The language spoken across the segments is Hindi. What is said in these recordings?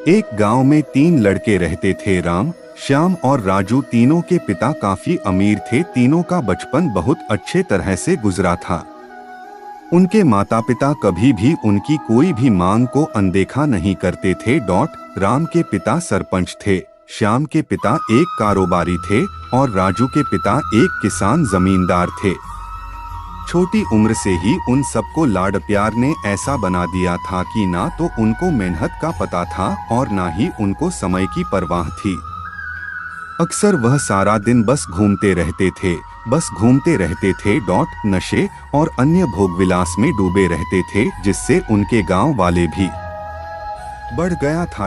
एक गांव में तीन लड़के रहते थे, राम, श्याम और राजू। तीनों के पिता काफी अमीर थे। तीनों का बचपन बहुत अच्छे तरह से गुजरा था। उनके माता पिता कभी भी उनकी कोई भी मांग को अनदेखा नहीं करते थे। राम के पिता सरपंच थे, श्याम के पिता एक कारोबारी थे और राजू के पिता एक किसान जमींदार थे। छोटी उम्र से ही उन सबको लाड प्यार ने ऐसा बना दिया था कि ना तो उनको मेहनत का पता था और ना ही उनको समय की परवाह थी। अक्सर वह सारा दिन बस घूमते रहते थे, नशे और अन्य भोगविलास में डूबे रहते थे, जिससे उनके गांव वाले भी बढ़ गया था।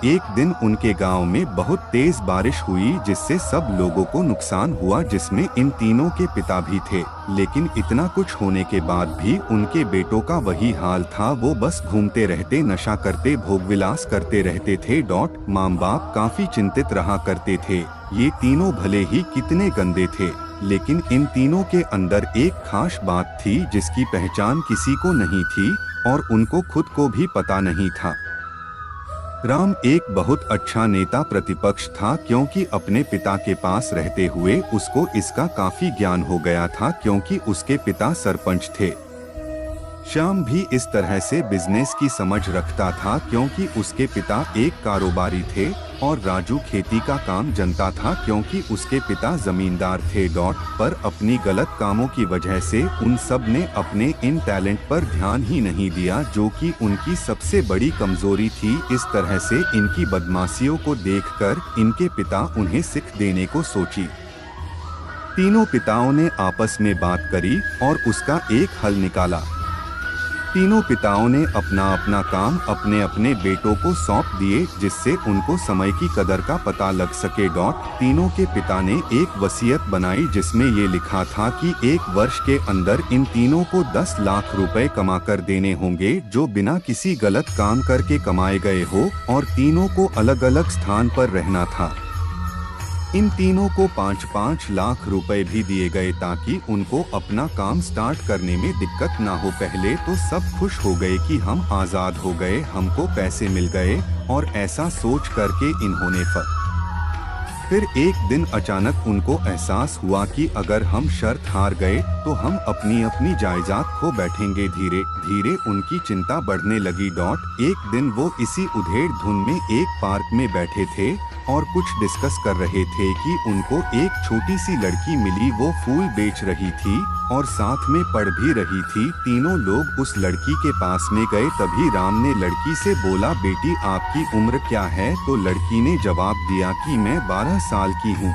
एक दिन उनके गांव में बहुत तेज बारिश हुई, जिससे सब लोगों को नुकसान हुआ, जिसमें इन तीनों के पिता भी थे। लेकिन इतना कुछ होने के बाद भी उनके बेटों का वही हाल था। वो बस घूमते रहते, नशा करते, भोगविलास करते रहते थे। माँ बाप काफी चिंतित रहा करते थे। ये तीनों भले ही कितने गंदे थे, लेकिन इन तीनों के अंदर एक खास बात थी जिसकी पहचान किसी को नहीं थी और उनको खुद को भी पता नहीं था। राम एक बहुत अच्छा नेता प्रतिपक्ष था, क्योंकि अपने पिता के पास रहते हुए उसको इसका काफी ज्ञान हो गया था, क्योंकि उसके पिता सरपंच थे। श्याम भी इस तरह से बिजनेस की समझ रखता था, क्योंकि उसके पिता एक कारोबारी थे और राजू खेती का काम जानता था, क्योंकि उसके पिता जमींदार थे। पर अपनी गलत कामों की वजह से उन सब ने अपने इन टैलेंट पर ध्यान ही नहीं दिया, जो कि उनकी सबसे बड़ी कमजोरी थी। इस तरह से इनकी बदमाशियों को देखकर इनके पिता उन्हें शिक्षा देने को सोची। तीनों पिताओं ने आपस में बात करी और उसका एक हल निकाला। तीनों पिताओं ने अपना अपना काम अपने अपने बेटों को सौंप दिए, जिससे उनको समय की कदर का पता लग सके। तीनों के पिता ने एक वसीयत बनाई, जिसमें ये लिखा था कि एक वर्ष के अंदर इन तीनों को 10 लाख रुपए कमाकर देने होंगे, जो बिना किसी गलत काम करके कमाए गए हो, और तीनों को अलग अलग स्थान पर रहना था। इन तीनों को 5-5 लाख रुपए भी दिए गए, ताकि उनको अपना काम स्टार्ट करने में दिक्कत ना हो। पहले तो सब खुश हो गए कि हम आजाद हो गए, हमको पैसे मिल गए, और ऐसा सोच करके इन्होंने फिर एक दिन अचानक उनको एहसास हुआ कि अगर हम शर्त हार गए तो हम अपनी अपनी जायदाद खो बैठेंगे। धीरे धीरे उनकी चिंता बढ़ने लगी। एक दिन वो इसी उधेड़ धुन में एक पार्क में बैठे थे और कुछ डिस्कस कर रहे थे कि उनको एक छोटी सी लड़की मिली। वो फूल बेच रही थी और साथ में पढ़ भी रही थी। तीनों लोग उस लड़की के पास में गए। तभी राम ने लड़की से बोला, बेटी आपकी उम्र क्या है? तो लड़की ने जवाब दिया कि मैं 12 साल की हूँ।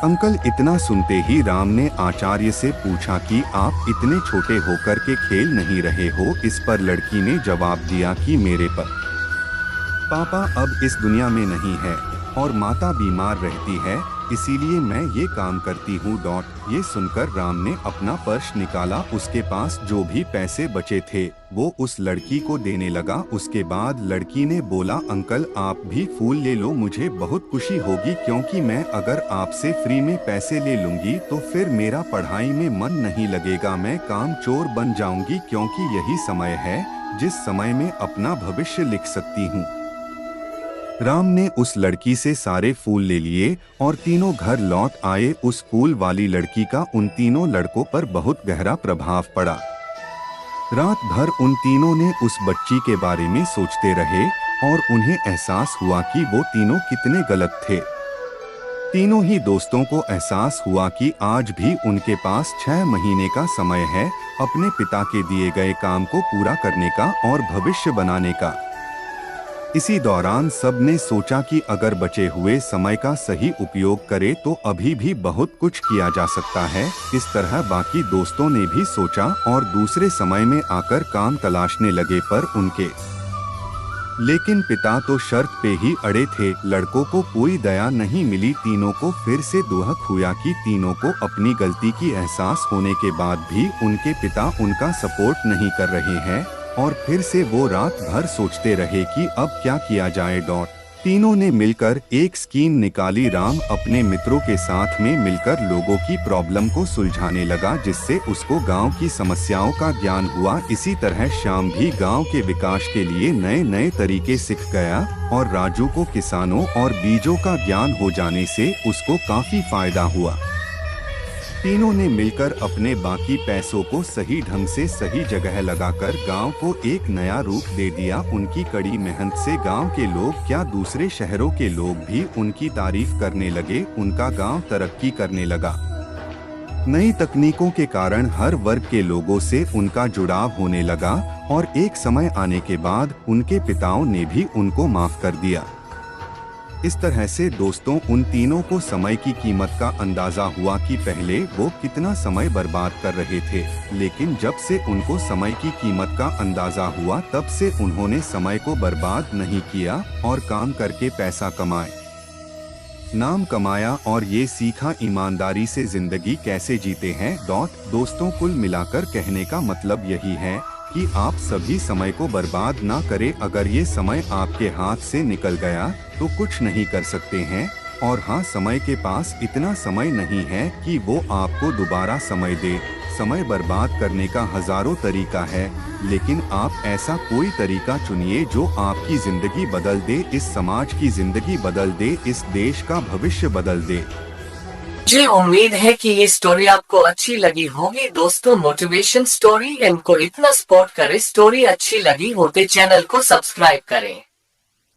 अंकल, इतना सुनते ही राम ने आचार्य से पूछा कि आप इतने छोटे होकर के खेल नहीं रहे हो? इस पर लड़की ने जवाब दिया कि मेरे पापा अब इस दुनिया में नहीं है और माता बीमार रहती है, इसीलिए मैं ये काम करती हूँ। ये सुनकर राम ने अपना पर्स निकाला। उसके पास जो भी पैसे बचे थे वो उस लड़की को देने लगा। उसके बाद लड़की ने बोला, अंकल आप भी फूल ले लो, मुझे बहुत खुशी होगी, क्योंकि मैं अगर आपसे फ्री में पैसे ले लूंगी तो फिर मेरा पढ़ाई में मन नहीं लगेगा, मैं काम चोर बन जाऊंगी, क्योंकि यही समय है जिस समय में अपना भविष्य लिख सकती हूँ। राम ने उस लड़की से सारे फूल ले लिए और तीनों घर लौट आए। उस फूल वाली लड़की का उन तीनों लड़कों पर बहुत गहरा प्रभाव पड़ा। रात भर उन तीनों ने उस बच्ची के बारे में सोचते रहे और उन्हें एहसास हुआ कि वो तीनों कितने गलत थे। तीनों ही दोस्तों को एहसास हुआ कि आज भी उनके पास 6 महीने का समय है अपने पिता के दिए गए काम को पूरा करने का और भविष्य बनाने का। इसी दौरान सब ने सोचा कि अगर बचे हुए समय का सही उपयोग करे तो अभी भी बहुत कुछ किया जा सकता है। इस तरह बाकी दोस्तों ने भी सोचा और दूसरे समय में आकर काम तलाशने लगे, पर उनके लेकिन पिता तो शर्त पे ही अड़े थे। लड़कों को कोई दया नहीं मिली। तीनों को फिर से दुख हुआ कि तीनों को अपनी गलती की एहसास होने के बाद भी उनके पिता उनका सपोर्ट नहीं कर रहे हैं, और फिर से वो रात भर सोचते रहे कि अब क्या किया जाए। तीनों ने मिलकर एक स्कीम निकाली। राम अपने मित्रों के साथ में मिलकर लोगों की प्रॉब्लम को सुलझाने लगा, जिससे उसको गांव की समस्याओं का ज्ञान हुआ। इसी तरह श्याम भी गांव के विकास के लिए नए नए तरीके सीख गया और राजू को किसानों और बीजों का ज्ञान हो जाने से उसको काफी फायदा हुआ। तीनों ने मिलकर अपने बाकी पैसों को सही ढंग से सही जगह लगाकर गांव को एक नया रूप दे दिया। उनकी कड़ी मेहनत से गांव के लोग क्या दूसरे शहरों के लोग भी उनकी तारीफ करने लगे। उनका गांव तरक्की करने लगा। नई तकनीकों के कारण हर वर्ग के लोगों से उनका जुड़ाव होने लगा और एक समय आने के बाद उनके पिताओं ने भी उनको माफ कर दिया। इस तरह से दोस्तों उन तीनों को समय की कीमत का अंदाजा हुआ कि पहले वो कितना समय बर्बाद कर रहे थे, लेकिन जब से उनको समय की कीमत का अंदाजा हुआ तब से उन्होंने समय को बर्बाद नहीं किया और काम करके पैसा कमाए, नाम कमाया और ये सीखा ईमानदारी से जिंदगी कैसे जीते हैं। दोस्तों कुल मिलाकर कहने का मतलब यही है कि आप सभी समय को बर्बाद ना करें। अगर ये समय आपके हाथ से निकल गया तो कुछ नहीं कर सकते हैं, और हाँ, समय के पास इतना समय नहीं है कि वो आपको दोबारा समय दे। समय बर्बाद करने का हजारों तरीका है, लेकिन आप ऐसा कोई तरीका चुनिए जो आपकी जिंदगी बदल दे, इस समाज की जिंदगी बदल दे, इस देश का भविष्य बदल दे। मुझे उम्मीद है कि ये स्टोरी आपको अच्छी लगी होगी। दोस्तों मोटिवेशन स्टोरी इनको इतना सपोर्ट करें। स्टोरी अच्छी लगी हो तो चैनल को सब्सक्राइब करें।